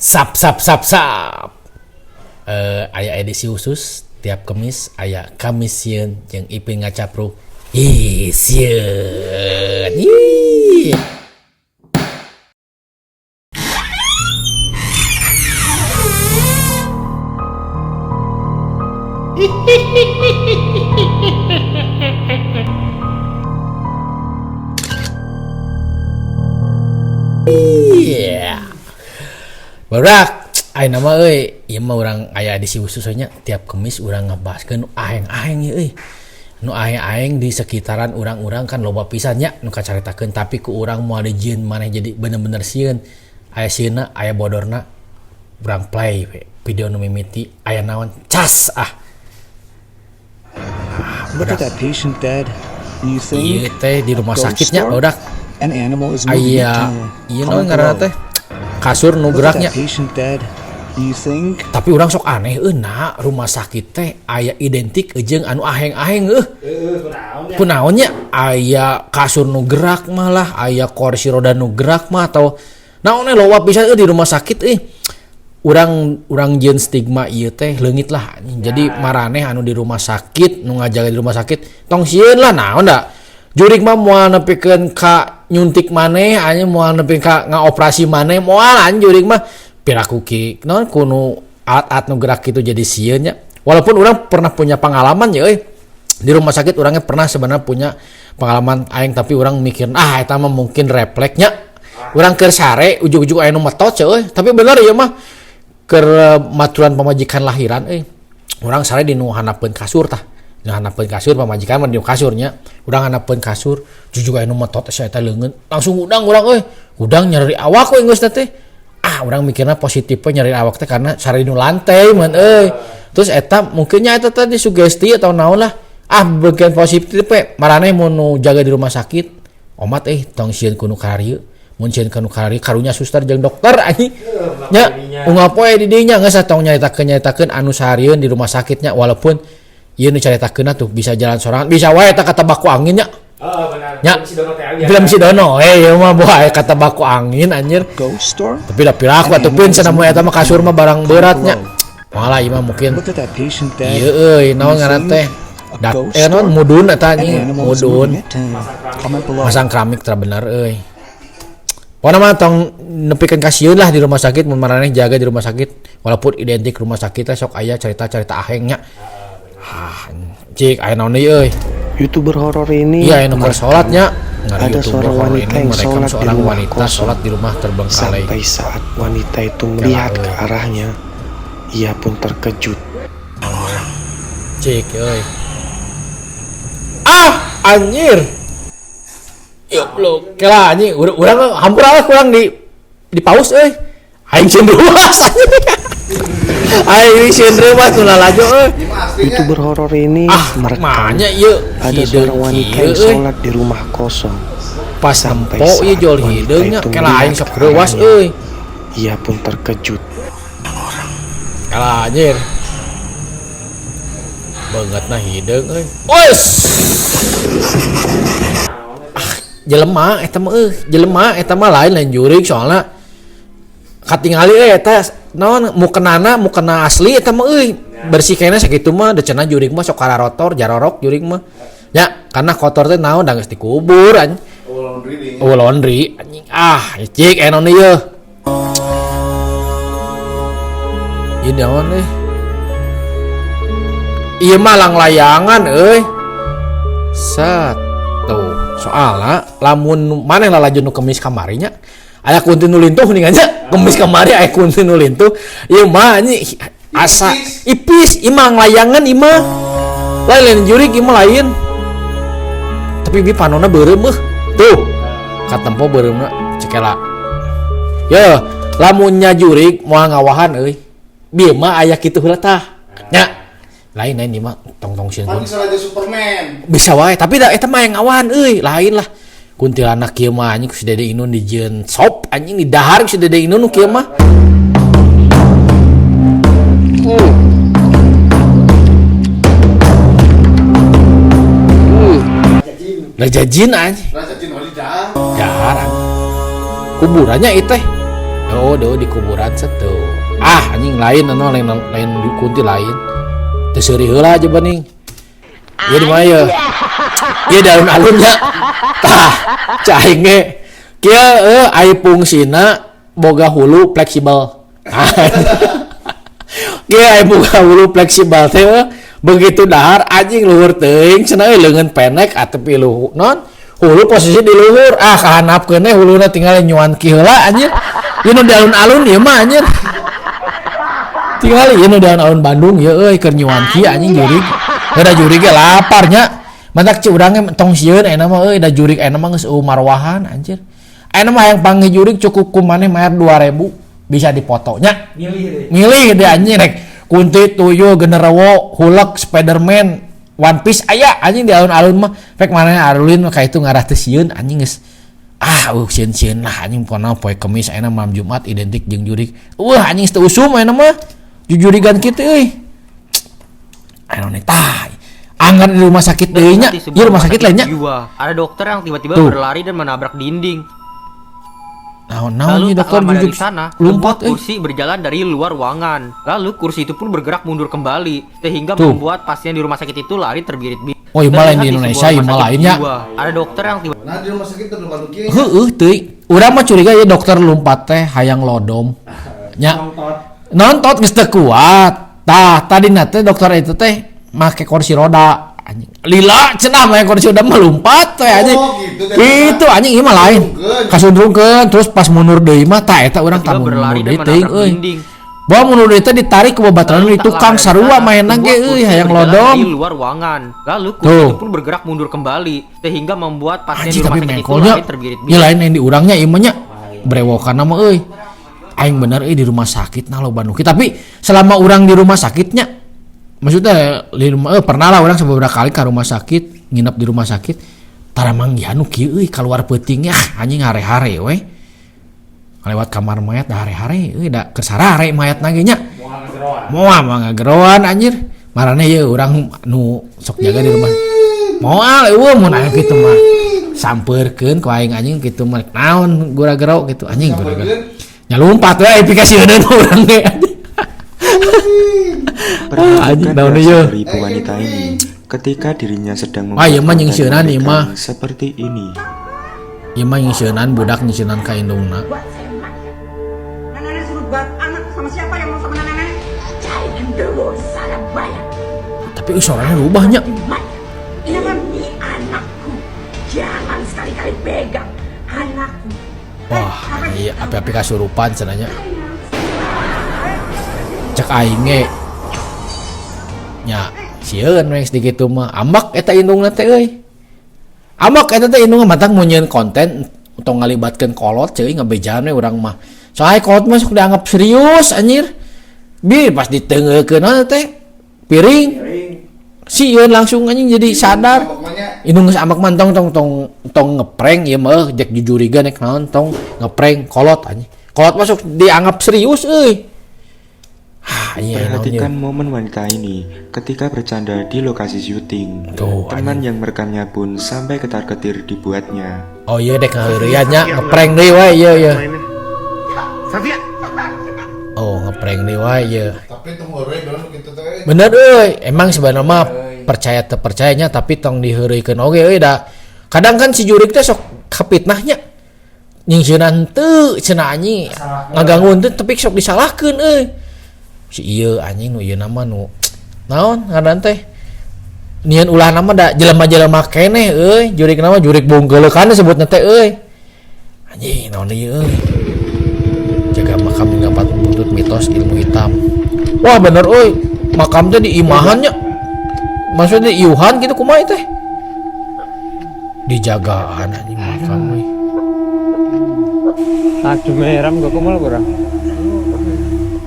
Sap sap sap sap. Aya edisi khusus tiap Kamis aya Kamisieun jeung Ipin Ngacapruk. Ih, sieun. Ih. Iya. Barudak, ayeuna mah euy, ieu mah urang aya edisi khususnya tiap Kamis urang ngabahaskeun aeng-aeng ieu euy. Nu aeng-aeng di sekitaran urang-urang kan loba pisan nya nu kacaritakeun, tapi ku urang moal dijieun maneh jadi bener-bener sieun. Aya sieunna, aya bodorna. Urang play we video nu mimiti aya naon? Cas ah. Look at that patient dead. You Ieu think teh di rumah sakitnya barudak. an animal is moving Aya ieu naon Comment ngaranna below. teh? Kasur nu Look at geraknya. that patient dead. You think Tapi urang sok aneh euna rumah sakit teh aya identik jeung anu aheng-aheng kunaonnya aya kasur nu gerak malah aya kursi roda nu gerak mah atau naonnya loba pisan di rumah sakit urang jeung stigma ieu teh leungit lah. Jadi maraneh anu di rumah sakit nu ngajaga di rumah sakit tong sieun lah naon da jurig mah moal nepikeun ka nyuntik maneh anya moal nepikeun ka ngaoperasi maneh moal jurig mah piraku ki naon kuno alat-alat nu gerak itu jadi sieun nya. Walaupun urang pernah punya pengalaman ya di rumah sakit urangnya pernah sebenarnya punya pengalaman aing tapi urang mikir eta mah mungkin refleksnya urang keur sare ujug-ujug aya nu metot tapi bener ieu mah keur maturan pamajikan lahiran urang sare di nu hanapeun kasur tah nu hanapeun kasur pamajikan mah di kasurnya urang hanapeun kasur jujug aya nu metot asa eta leungeun langsung udang urang udang nyeri awak geus teh urang mikirna positifnya nyeri awak teh karena sare di nu lantai mun terus eta mungkinnya eta tadi sugesti atau naon lah bagian positif maraneh mun nu jaga di rumah sakit omat tong sieun kuno kararieu mun sieun kuno kararieu karunya suster jeung dokter anjing nya unggal poe di dinya geus tong nyaritakeun anu saharieun di rumah sakitnya walaupun ieu nu caritakeunna tuh bisa jalan sorangan bisa wae eta kata baku angin nya benar. nya film si Dono ieu mah boa kata baku angin anjir ghost store? tapi da piraku atuh pin sanamu eta mah kasur mah barang beratnya malah ieu mah mungkin Look at that patient dead. ieu naon ngaran teh dak naon mudun eta An anjing animal is mudun moving it. Comment below. masang keramik tara bener pokona mah tong nepikeun ka sieun lah di rumah sakit mun maraneh jaga di rumah sakit walaupun identik rumah sakit teh sok aya cerita-cerita ahengnya cik aya naon deui YouTuber horor ini iya anu keur salatnya ada seorang wanita yang merekam sholat di seorang rumah wanita kosong. sholat di rumah terbengkalai Sampai saat wanita itu melihat ke arahnya, ia pun terkejut. cik anjir yuk lu kela anjing urang hampir lah kurang di paus aing cenderung mas aing cenderung mas nu lalajo YouTuber horor ini merekam makanya ieu ada seorang wanita yang sholat di rumah kosong. pas Sampai nempo ieu saat jol wanita hideungnya itu kela aing melihat sok ke reuwas arahnya, ia pun terkejut. kela anjir bangetna hideung wes jelema eta mah lain jurig soalna katingali eta naon mukena asli eta mah bersih kena sakitu mah da cenah jurig mah sok kararotor jarorok jurig mah nya karena kotor teh naon da geus dikubur anjing laundry anjing cik enon ieu ieu naon ieu mah layangan set tuh soalnya lamun maneh lalaju nu kemis kamari nya aya kunti nu lintuh ningan nya kemis kamari aya kunti nu lintuh ieu mah anjing asa ipis imah layangan imah lain jurig imah lain tapi bi panonna beureum tuh katempo beureumna cekela ya lamunnya jurig moal ngawahan bieu mah aya kitu heula tah nya lain ieu mah tong sieun Paling salah Superman. bisa wae tapi da eta mah yang awan lain lah kuntilanak kieu mah anjing si Dede Inun dijieun sop anjing di dahar si Dede Inun kieu mah Raja Jin anjing Raja Jin Walidah. dahar kuburannya itu Oh, di kuburan setu. Anjing lain lain di kunti lain. Teu seuri heula aja bening. Ieu di mana ya? Ieu daun alunnya. Tah, cai ge. Kieu aya fungsina boga hulu fleksibel. Kieu aya boga hulu fleksibel teh begitu dahar anjing luhur teuing cenah leungeun pendek atup ieu non hulu posisi di luhur kahanapkeun teh huluna tinggal nyuan ki heula anjir. Ieu nu daun alun ieu mah anjir. Tinggal ieu nu daun alun Bandung ieu euy keur nyuan ki anjing jurig. Da jurig ge laparnya. Mantak ci urang ge tong sieun ayeuna mah euy da jurig ayeuna mah geus marwahan anjir. Ayeuna mah hayang panggih jurig cukup ku maneh mayar 2.000 bisa dipotonya. Milih deh anjing rek kunti tuyul genderuwo hulek Spiderman One Piece aya anjing di alun-alun mah rek maneh arulin ka itu ngarah teh sieun anjing geus sieun lah anjing pona poe Kemis ayeuna malam Jumat identik jeung jurig. Anjing teu usum ayeuna mah jujurigan kitu euy. Anu tah anggar di rumah sakit deui nya. Ieu rumah sakit lainnya. Ada dokter yang tiba-tiba berlari dan menabrak dinding. Lalu dokter dari sana membuat kursi berjalan dari luar ruangan. Lalu kursi itu pun bergerak mundur kembali sehingga membuat pasien di rumah sakit itu lari terbirit-birit. Oh, malah di Indonesia ieu mah lainnya. Ada dokter yang tiba Nah, di rumah sakit teh lumpat kieu. Heueuh teuing. Urang mah curiga ya dokter lumpat teh hayang lodom. Nya. Nontot geus teu kuat. Tah, tadina teh dokter itu teh make kursi roda. Anjing lila cenah mah kursi udah melompat teh anjing. Itu anjing ieu mah lain. Kasundrungkeun terus pas mundur deui mah tah eta urang tamu mundur deui teuing euy. Bawa mundur deui teh ditarik ku babaturan di tukang sarua mainna ge euy hayang lodom. Di luar ruangan. Lalu kursi itu pun bergerak mundur kembali sehingga membuat pasien di rumah sakit itu lari terbirit-birit. Ieu lain yang di urangnya ieu mah nya brewokan mah euy. Aing bener di rumah sakit nah lo Bandung. Tapi selama urang di rumah sakitnya maksudnya di rumah pernah lah orang beberapa kali ke rumah sakit nginep di rumah sakit tara manggihan nu kieu euy keluar peutingnya anjing hare-hare we lewat kamar mayat da hare-hare euy da keur sarare mayat na ge nya moal ngageroan anjir marane ye urang nu sok jaga di rumah moal eueuh mun aya kitu mah sampeurkeun ku aing anjing kitu mah naon gura-gero gitu anjing gura-gero nya lumpat we aplikasieun urang ge Perhatikan reaksi dari ibu wanita ini ketika dirinya sedang membuat seperti ini. Ieu mah nyiseunan budak nyiseunan ka indungna. Nenek suruh buat anak sama siapa yang mau sama nenek? Jangan dulu salah banyak. Tapi suaranya rubahnya. Ini kan anakku. Jangan sekali-kali pegang anakku. Wah, iya api-api kasurupan cenanya. Cek aing ge nya sieun we sedikit mah ambak eta indungna teh euy ambak eta teh indungna mantang mun konten untuk ngalibatkeun kolot ceuy ngabejan we urang mah soalnya kolot mah sok dianggap serius anjir bi pas ditengekeun teh piring sieun langsung anjing jadi sadar indung geus ambak mah tong ngeprank ieu mah jek jujurigan nek naon tong ngeprank kolot anjing kolot mah sok dianggap serius euy. Perhatikan momen wanita ini ketika bercanda di lokasi syuting. Teman yang merekamnya pun sampai ketar-ketir dibuatnya. Oh iya dek ngaheureuyannya ngeprank deui wae ieu. Oh ngeprank deui wae ieu. Tapi tong heureuy bener kitu teh. Bener euy, emang sebenarnya mah percaya teu percayanya tapi tong diheureuikeun oge euy da. Kadang kan si jurig teh sok kapitnahnya. Nyingsieunan teu cenah anjing ngaganggueun teh tapi sok disalahkeun euy. Si ieu anjing nu ieu nama nu naon ngaran teh nieun ulah nama da jelema-jelema keneh euy jurig nama jurig bonggeleukan disebutna teh euy anjing naon ieu euy jaga makam ngapat buntut mitos ilmu hitam wah bener euy makam teh di imahannya maksudnya di iuhan gitu kumaha teh dijagaan anjing makam euy aduh meram gak kumaha urang.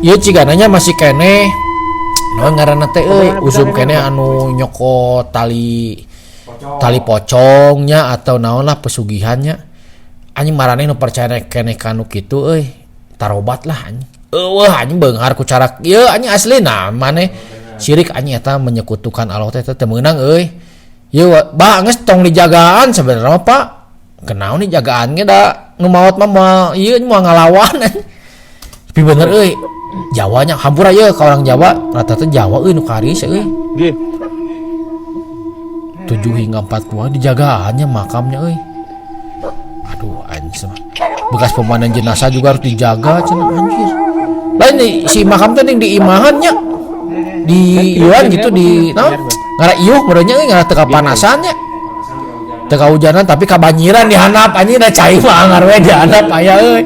Ieu cigananya masih kene naon ngaranna teh euy usum kene anu nyokot tali pocongnya atau naon lah pesugihannya anjing marane nu percaya kene kanu kitu euy tarobat lah anjing eueuh anjing beunghar ku cara ieu anjing aslina mane syirik anjing eta menyekutukan Allah teh teu meunang euy ieu geus tong dijagaan sebenarnya Pak kenaon dijagaan ge da nu maot mah ieu moal ngalawan Tapi bener Jawanya hampura ya ka orang Jawa rata-rata Jawa nu karis 7 hingga 40 dijagaannya makamnya aduh anjir bekas pemandangan jenazah juga harus dijaga cenah anjir lain nih si makam teh di imahannya di ieuan gitu di ngara ieuh merenya ngara teu kapanasannya teu kahujanan tapi kabanyiran di handap anjing da cai mah anggar we di handap aya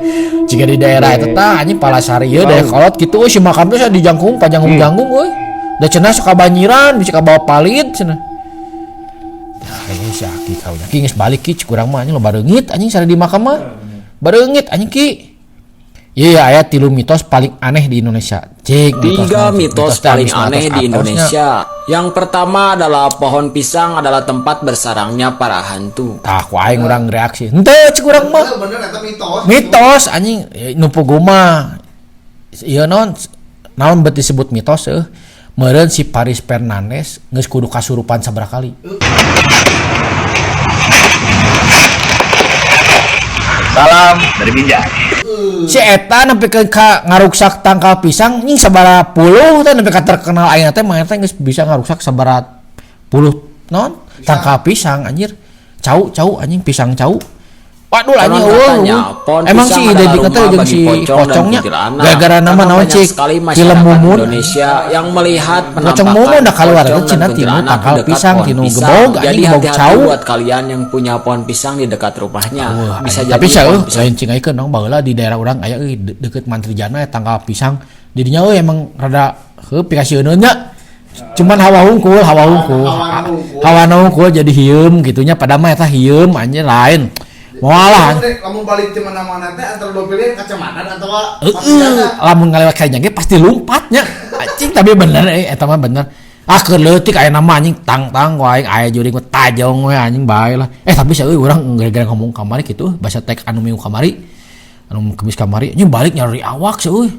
jika di daerah eta tah anjing Palasari ieu daerah kolot kitu si makam teh dijangkung panjanggung da cenah sok kabanyiran bisa kabawa palit cenah si Aki kaunya ki geus balik ki kurang mah anjing lo bareungit anjing sare di makam mah bareungit anjing ki iya aya 3 mitos paling aneh di Indonesia. 3 mitos paling aneh di Indonesia. Yang pertama adalah pohon pisang adalah tempat bersarangnya para hantu. Tah ku aing urang reaksi henteu cik urang mah bener eta mitos anjing nu puguma ieu naon beuti disebut mitos meureun si Paris Fernandes geus kudu kasurupan sabaraha kali. Salam dari Binjai. Si eta nepi ka ngaruksak tangkal pisang nih sabaraha puluh teh nepi ka terkenal ayeuna teh mah eta geus bisa ngaruksak sabaraha puluh naon tangkal pisang anjir. Cau anjing pisang cau. Waduh anjing emang si identik teh jeung si pocongnya gara-gara nama naon cik film Mumun Indonesia yang melihat pocong Mumun da kaluar teh cenah tinu tangkal pisang tinu gebog anjing gebog cau buat kalian yang punya pohon pisang di dekat rumahnya bisa jadi tapi lain cing ayeuna naon baheula di daerah urang aya deket Mantrijana tangkal pisang didinya emang rada pikasieunna nya cuman hawa hungkul jadi hieum gitunya padahal mah eta hieum anjing lain moalah lamun balik ke mana-mana teh antara dua pilihan kacamata atau lamun ngalewat kayaknya ge pasti lompatnya anjing tapi bener eta mah bener keur leutik aya nama anjing tang ku aing aya juring ku tajong we anjing bae lah tapi saya urang gara-gara ngomong kamari kitu bahasa tek anu minggu kamari anu kemis kamari anjing balik nyari awak seueuh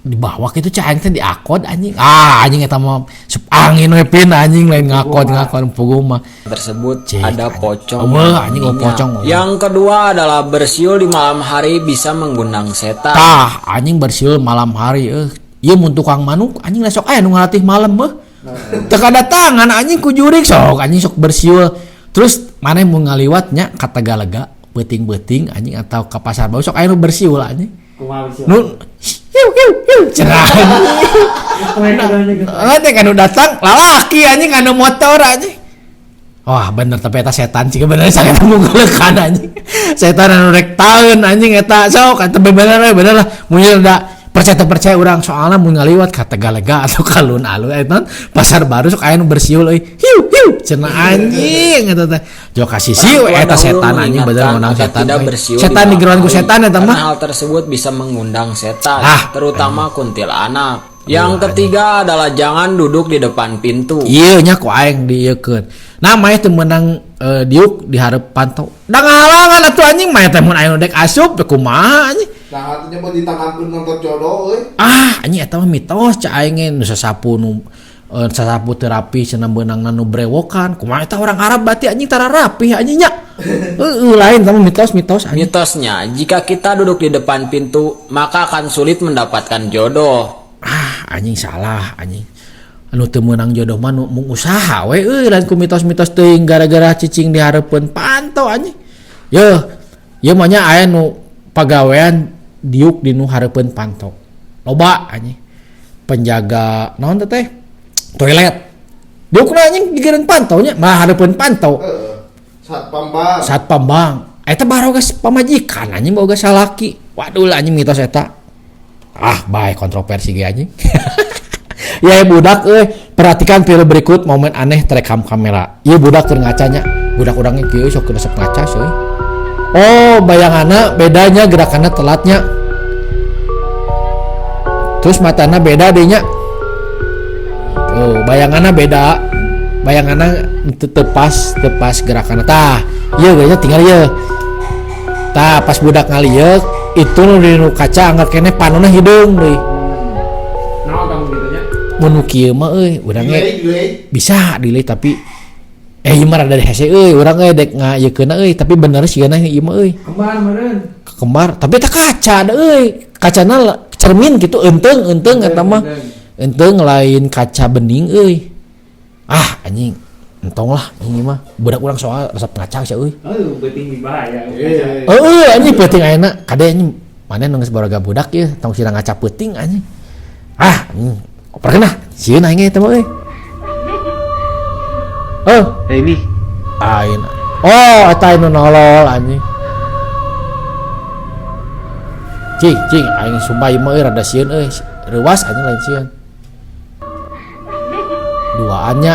di bawah itu cahang teh diakod anjing anjing eta mah angin we pin anjing lain ngakod pugu mah tersebut ada pocong anjing pocong yang kedua adalah bersiul di malam hari bisa mengundang setan anjing bersiul malam hari ieu mun tukang manuk anjing sok aya nu ngalatih malam mah teu kadatangan anjing ku jurig sok anjing sok bersiul terus maneh mun ngaliwatnya ka Tagalaga beuting-beuting anjing atau ka Pasar Baru sok aya nu bersiul anjing nu cerah anjing kan datang lalaki anjing anu motor anjing wah bener tapi eta setan cik bener sangat menggelekan anjing setan anu rek taeun anjing eta sok eta bener lah mun da percaya urang soalna mun ngaliwat ka Tagalaga atau ka alun-alun eta Pasar Baru sok aya nu bersiul hiu cenah anjing eta teh jo kasih siu eta setan anjing bener menang setan setan digeruan ku setan eta mah hal tersebut bisa mengundang setan terutama kuntilanak. Yang ketiga adalah jangan duduk di depan pintu. Iya nya ku aing dieukeun namanya teu meunang diuk di hareup panto da ngahalangan atuh anjing mah teh mun aya nu dek asup teh kumaha anjing nah atunya mah ditangapkeun nonton jodoh anjing eta mah mitos ca aing nu sasapu terapi cenah beunangna nu brewokan kumaha eta orang Arab berarti anjing tara rapih anjing nya lain sama mitos anjing. Mitosnya jika kita duduk di depan pintu maka akan sulit mendapatkan jodoh anjing salah anjing anu teu meunang jodoh mah nu usaha we lain ku mitos-mitos teuing gara-gara cicing di hareupeun panto anjing ye mah nya aya nu pagawean diuk di nu hareupeun panto loba anjing penjaga naon teh toilet diukna anjing di geureun panto nya mah hareupeun panto satpam bank eta baroga pamajikan anjing boga salaki waduh anjing mitos eta bae kontroversi ge anjing ya budak perhatikan video berikut momen aneh terekam kamera ieu budak keur ngacanya budak urangnya kieu sok resep ngaca seuy bayanganna bedanya gerakanna telatnya terus matana beda deh nya bayanganna beda bayanganna tepas gerakanna tah ieu ge nya tinggal ieu tah pas budak ngalieuk itu nu kaca angkat kene panonna hidung deui mun kieu mah urang bisa delay tapi ieu mah rada hese urang dek ngayeukeunna tapi bener sigana ieu mah kembar meureun kembar tapi teh kaca da kacana cermin gitu enteng eta mah enteng lain kaca bening euy. Ah anjing entong lah ini mah budak urang soal resep ngaca sia euy. Penting bahaya. Anjing penting ayeuna kade anjing mana nu geus baraga budak ieu tong sirang ngaca penting anjing. Ah anjing operkeun ah sieun aing eta mah euy. Ini Aina. Oh, eta anu nolol anjing. Cing, aing sumpah ieu mah rada sieun euy. Reuas anjing lain sieun. Duaannya.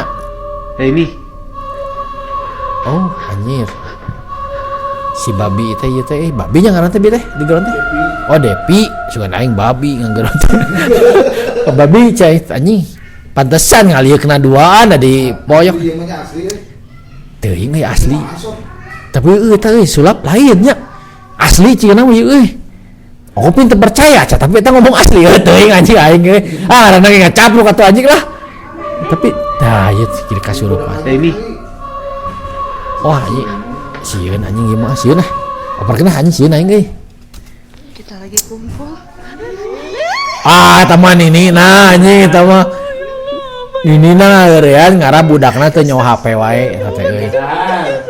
ini Oh, anjir. Si babi teh ieu teh babi nya ngaran teh bi teh di geron teh. Oh, Depi, sugan aing babi nganggeron teh. Babi cai anjing. Pantesan ngalieu kena duaan di poyok. Ieu mah asli. Teuing euy asli. Tapi eta euy sulap lain nya. Asli cieuna mah ieu euy. Oh pinter percaya aja tapi kita ngomong asli teuing anjing aing ge. Ah rana ge ngacap lu katu anjing lah. Tapi tah ieu kiri kasurupan. ini Wah anjing. Sieun anjing ieu mah sieun ah. Operkeun anjing sieun aing ge. Kita lagi kumpul. Ah eta mah ninina anjing eta mah. Ninina eurean ngara budakna teu nyawa HP wae eta teh euy.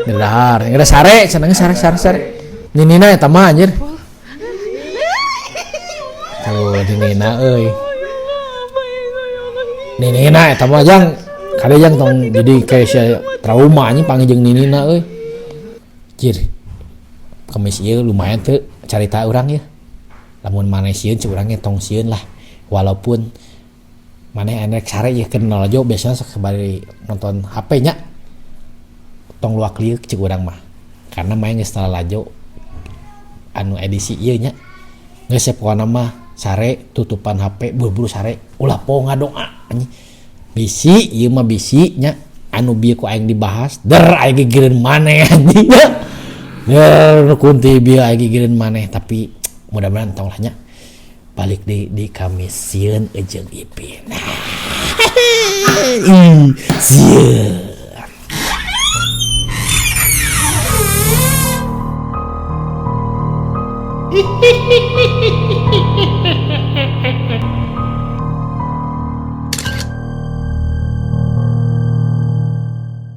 Ngedahar, ngeda sare cenah sare. Ninina eta mah anjir. Tuh, Ninina euy. Ninina eta mah jang kade jang tong jadi kayak sia trauma anjing panggil Ninina euy. Jir. Kemis ieu lumayan teu carita urang ieu. Lamun maneh sieun ci urang ge tong sieun lah. Walaupun maneh enek sare ieu kenal aja biasanya sakabari nonton HP nya. Tong luak liuk cik urang mah. Karena main geus lajo anu edisi ieu nya. Geus pokona mah sare tutupan HP buru-buru sare ulah poe ngadoa anjing. Bisi ieu mah bisi nya anu bieu ku aing dibahas der aing gigireun maneh anjing nya. Der kunti bieu aing gigireun maneh tapi mudah-mudahan tong lah nya balik di Kamis sieun jeung Ipin. Sieun. Hehehehe